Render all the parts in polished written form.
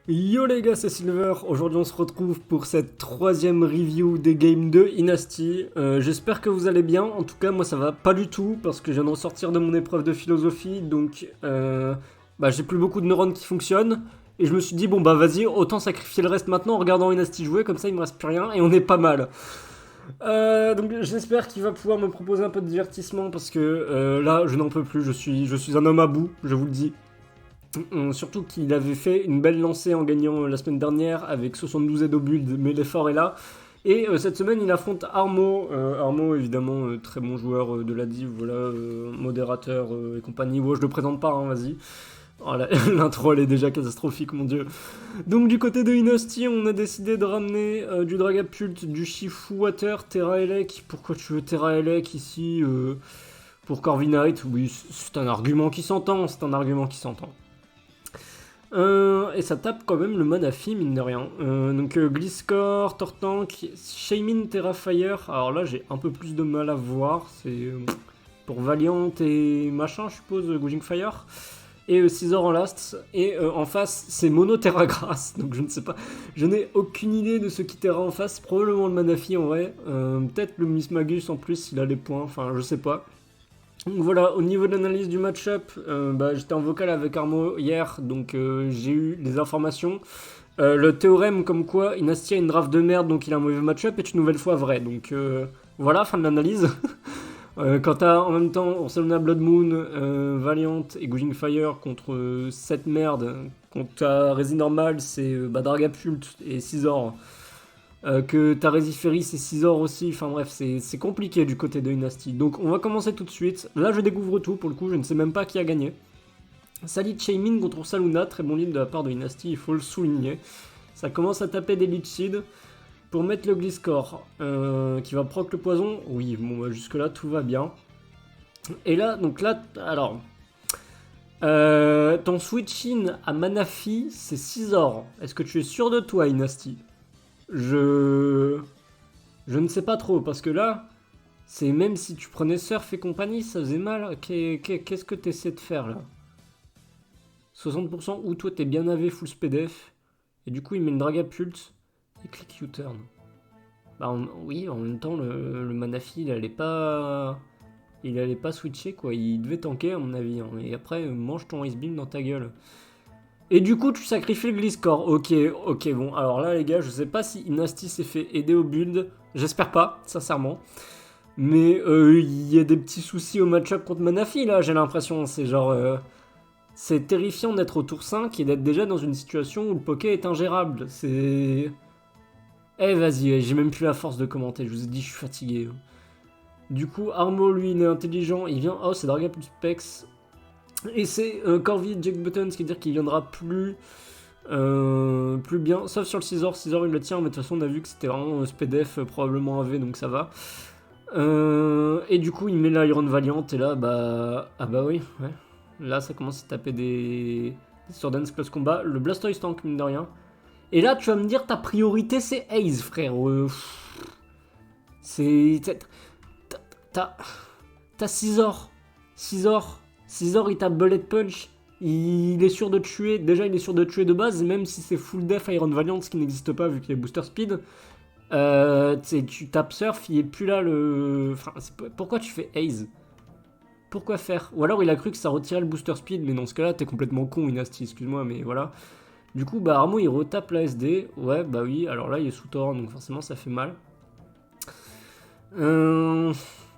Yo les gars, c'est Silver. Aujourd'hui, on se retrouve pour cette troisième review des games de Inasti. J'espère que vous allez bien. En tout cas, moi ça va pas du tout parce que je viens de ressortir de mon épreuve de philosophie. Donc, j'ai plus beaucoup de neurones qui fonctionnent. Et je me suis dit, bon bah vas-y, autant sacrifier le reste maintenant en regardant Inasti jouer. Comme ça, il me reste plus rien et on est pas mal. Donc j'espère qu'il va pouvoir me proposer un peu de divertissement parce que là, je n'en peux plus. Je suis un homme à bout, je vous le dis. Surtout qu'il avait fait une belle lancée en gagnant la semaine dernière avec 72 aides au build, mais l'effort est là. Et cette semaine, il affronte Armo. Armo, évidemment, très bon joueur de la div, voilà, modérateur et compagnie. Ouais, je le présente pas, hein, vas-y. Oh, l'intro, elle est déjà catastrophique, mon dieu. Donc, du côté de Inosti, on a décidé de ramener du Dragapult, du Shifu Water, Terra Elec. Pourquoi tu veux Terra Elec ici pour Corviknight? Oui, c'est un argument qui s'entend, c'est un argument qui s'entend. Et ça tape quand même le Manafi, mine de rien. Donc Gliscor, Tortank, Shaymin, Terrafire. Alors là, j'ai un peu plus de mal à voir. C'est pour Valiant et machin, je suppose, Gujing Fire. Et Scizor en last. Et en face, c'est Mono Terra Grass. Donc je ne sais pas. Je n'ai aucune idée de ce qui Terra en face. Probablement le Manafi en vrai. Peut-être le Mismagus en plus, s'il a les points. Enfin, je sais pas. Donc voilà, au niveau de l'analyse du match-up, j'étais en vocal avec Armo hier, donc j'ai eu les informations. Le théorème comme quoi Inasti a une draft de merde, donc il a un mauvais match-up, est une nouvelle fois vrai. Donc voilà, fin de l'analyse. Quand t'as en même temps Ursaluna Blood Moon, Valiant et Gujing Fire contre cette merde, quand t'as Resi Normal, c'est Dragapult et Scizor. Que t'as Resiferi, c'est 6 heures aussi, enfin bref, c'est compliqué du côté de Dynasty. Donc on va commencer tout de suite. Là je découvre tout pour le coup, je ne sais même pas qui a gagné. Salit Shaymin contre Saluna, très bon lead de la part de Dynasty, il faut le souligner. Ça commence à taper des lead shields pour mettre le Gliscor qui va proc le poison. Oui, bon bah, jusque là tout va bien. Et là, donc là, alors... ton switch-in à Manafi, c'est 6 heures. Est-ce que tu es sûr de toi, Dynasty? Je... Je ne sais pas trop, parce que là, c'est même si tu prenais Surf et compagnie, ça faisait mal. Qu'est-ce que tu essaies de faire là? 60% où toi t'es bien AV full SPDF, et du coup il met le Dragapult et click U-turn. Oui, en même temps, le Manafi il allait pas switcher quoi, il devait tanker à mon avis. Hein. Et après, mange ton Ice Beam dans ta gueule. Et du coup, tu sacrifies le Gliscor. Ok, bon. Alors là, les gars, je sais pas si Inasti s'est fait aider au build. J'espère pas, sincèrement. Mais il y a des petits soucis au match-up contre Manafi, là, j'ai l'impression. C'est genre... c'est terrifiant d'être au tour 5 et d'être déjà dans une situation où le poké est ingérable. C'est... Eh, vas-y, j'ai même plus la force de commenter. Je vous ai dit, je suis fatigué. Du coup, Armo, lui, il est intelligent. Il vient... Oh, c'est Draga plus Pex. Et c'est Corvi Jack Buttons qui veut dire qu'il viendra plus bien, sauf sur le 6 il le tient, mais de toute façon on a vu que c'était vraiment SPDF probablement AV, donc ça va. Et du coup il met l'Iron Valiant, et là ah bah oui, ouais. Là ça commence à taper des sur Dance Close Combat, le Blastoise tank mine de rien. Et là tu vas me dire ta priorité c'est Haze frère, c'est... T'as 6 il tape Bullet Punch, il est sûr de tuer, déjà il est sûr de tuer de base, même si c'est full def Iron Valiant, ce qui n'existe pas vu qu'il y a Booster Speed. Tu tapes Surf, il est plus là le... Enfin, pourquoi tu fais Haze? Pourquoi faire? Ou alors il a cru que ça retirait le Booster Speed, mais dans ce cas-là t'es complètement con Inasti, excuse-moi, mais voilà. Du coup Armo il retape la SD, ouais bah oui, alors là il est sous Torrent, donc forcément ça fait mal.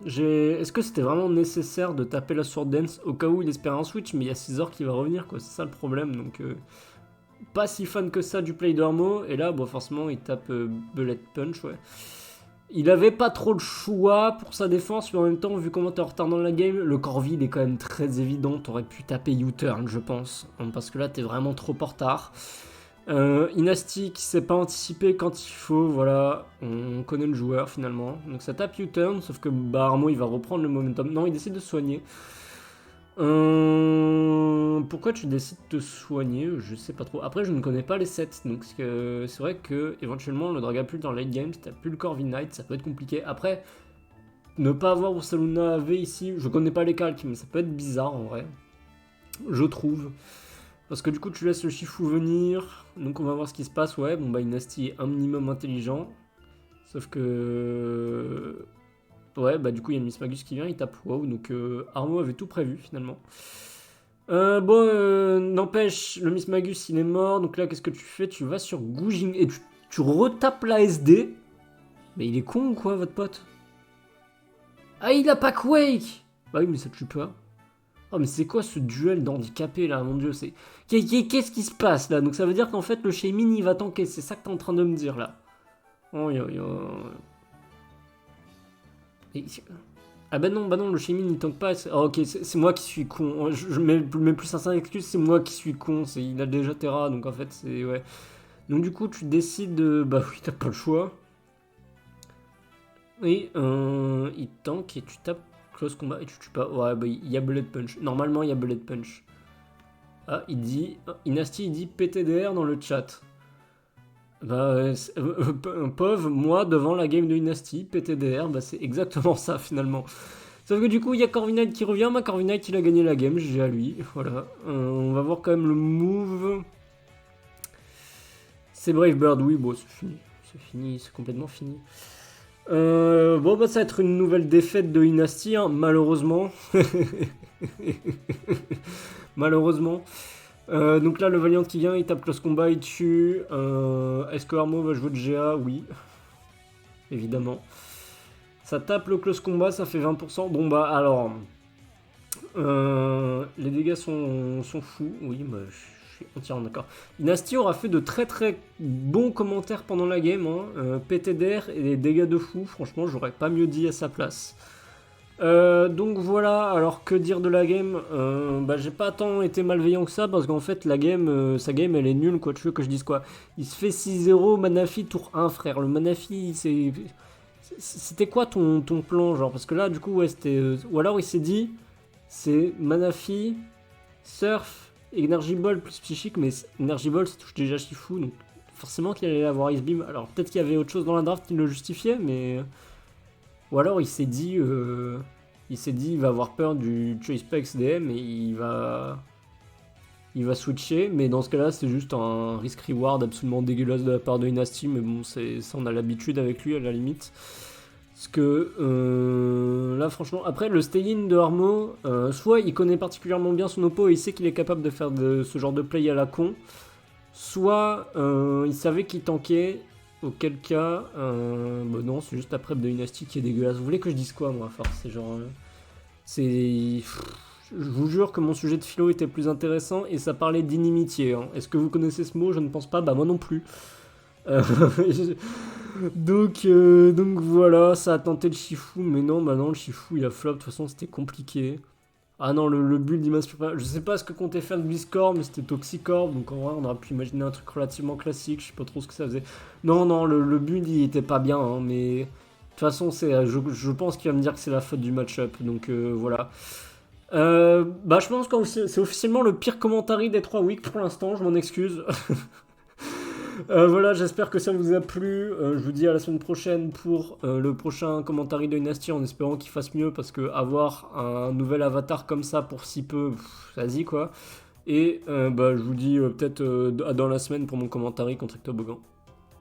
Est-ce que c'était vraiment nécessaire de taper la Sword Dance au cas où il espère un switch, mais il y a Scizor qui va revenir, quoi, c'est ça le problème, donc pas si fan que ça du play d'Armo, et là, forcément, il tape Bullet Punch, ouais. Il avait pas trop de choix pour sa défense, mais en même temps, vu comment t'es en retard dans la game, le corps vide est quand même très évident, t'aurais pu taper U-turn, je pense, parce que là, t'es vraiment trop en retard. Inasti qui sait pas anticiper quand il faut, voilà, on connaît le joueur finalement. Donc ça tape U-turn, sauf que Armo il va reprendre le momentum. Non, il décide de se soigner. Pourquoi tu décides de te soigner? Je sais pas trop. Après, je ne connais pas les sets, donc c'est vrai que éventuellement le Dragapult en late game, si t'as plus le Corviknight, ça peut être compliqué. Après, ne pas avoir Ursaluna AV ici, je connais pas les calques, mais ça peut être bizarre en vrai. Je trouve. Parce que du coup, tu laisses le Shifu venir. Donc, on va voir ce qui se passe. Ouais, bon, bah, Inasti est un minimum intelligent. Sauf que. Ouais, bah, du coup, il y a Miss Magus qui vient, il tape wow. Donc, Armo avait tout prévu finalement. N'empêche, le Miss Magus il est mort. Donc là, qu'est-ce que tu fais? Tu vas sur Gujing et tu retapes la SD. Mais il est con ou quoi, votre pote? Ah, il a pas Quake! Bah oui, mais ça tue pas. Oh, mais c'est quoi ce duel d'handicapés là, mon dieu? Qu'est-ce qui se passe là? Donc ça veut dire qu'en fait le Shaymin il va tanker, c'est ça que t'es en train de me dire là. Oh, Ah bah non, le Shaymin il tank pas. Oh, ok, c'est moi qui suis con. Je mets mes plus sincères excuses, c'est moi qui suis con. Il a déjà Terra, donc en fait c'est. Ouais. Donc du coup tu décides de. Bah oui, t'as pas le choix. Et il tank et tu tapes close combat et tu tues pas. Ouais, bah il y a Bullet Punch. Normalement il y a Bullet Punch. Ah, il dit. Inasti, il dit PTDR dans le chat. Bah, pauvre, moi, devant la game de Inasti, PTDR, bah c'est exactement ça finalement. Sauf que du coup, il y a Corviknight qui revient. Ma Corviknight, il a gagné la game, j'ai à lui. Voilà. On va voir quand même le move. C'est Brave Bird, oui, bon, c'est fini. C'est fini, c'est complètement fini. Bon, bah, ça va être une nouvelle défaite de Inasti, hein, malheureusement. Malheureusement. Donc là, le Valiant qui vient, il tape Close Combat, il tue. Est-ce que Armo va jouer de GA? Oui. Évidemment. Ça tape le Close Combat, ça fait 20%. Bon bah alors... les dégâts sont fous. Oui, bah, je suis entièrement d'accord. Inasti aura fait de très très bons commentaires pendant la game. Hein. PTDR et les dégâts de fou, franchement, j'aurais pas mieux dit à sa place. Donc voilà, alors que dire de la game? Bah, j'ai pas tant été malveillant que ça parce qu'en fait la game, sa game elle est nulle quoi, tu veux que je dise quoi? Il se fait 6-0 Manafi tour 1 frère, le Manafi c'était quoi ton plan genre? Parce que là du coup ouais c'était... ou alors il s'est dit c'est Manafi, Surf, Energy Ball plus psychique mais Energy Ball ça touche déjà Shifu donc forcément qu'il allait avoir Ice Beam. Alors peut-être qu'il y avait autre chose dans la draft qui le justifiait mais... Ou alors il s'est dit, il va avoir peur du Choice Specs DM et il va switcher. Mais dans ce cas-là, c'est juste un risk reward absolument dégueulasse de la part de Inasti. Mais bon, ça on a l'habitude avec lui à la limite. Parce que là, franchement, après le stay-in de Armo, soit il connaît particulièrement bien son oppo et il sait qu'il est capable de faire ce genre de play à la con, soit il savait qu'il tankait. Auquel cas, bah non, c'est juste la prep de Dynasty qui est dégueulasse. Vous voulez que je dise quoi, moi, à force? C'est genre. C'est. Je vous jure que mon sujet de philo était plus intéressant et ça parlait d'inimitié. Hein. Est-ce que vous connaissez ce mot? Je ne pense pas. Bah, moi non plus. Donc voilà, ça a tenté le Shifu, mais non, bah non, le Shifu il a flop. De toute façon, c'était compliqué. Ah non, le build il m'inspire pas. Je sais pas ce que comptait faire le Blizzcorp, mais c'était Toxicorp, donc en vrai on aurait pu imaginer un truc relativement classique, je sais pas trop ce que ça faisait. Non, le build il était pas bien, hein, mais de toute façon je pense qu'il va me dire que c'est la faute du match-up, donc voilà. Bah je pense que c'est officiellement le pire commentary des 3 weeks pour l'instant, je m'en excuse. Voilà, j'espère que ça vous a plu. Je vous dis à la semaine prochaine pour le prochain commentary de Dynasty en espérant qu'il fasse mieux parce que avoir un nouvel avatar comme ça pour si peu, vas-y quoi. Et bah, je vous dis peut-être dans la semaine pour mon commentary contre Ectobogan.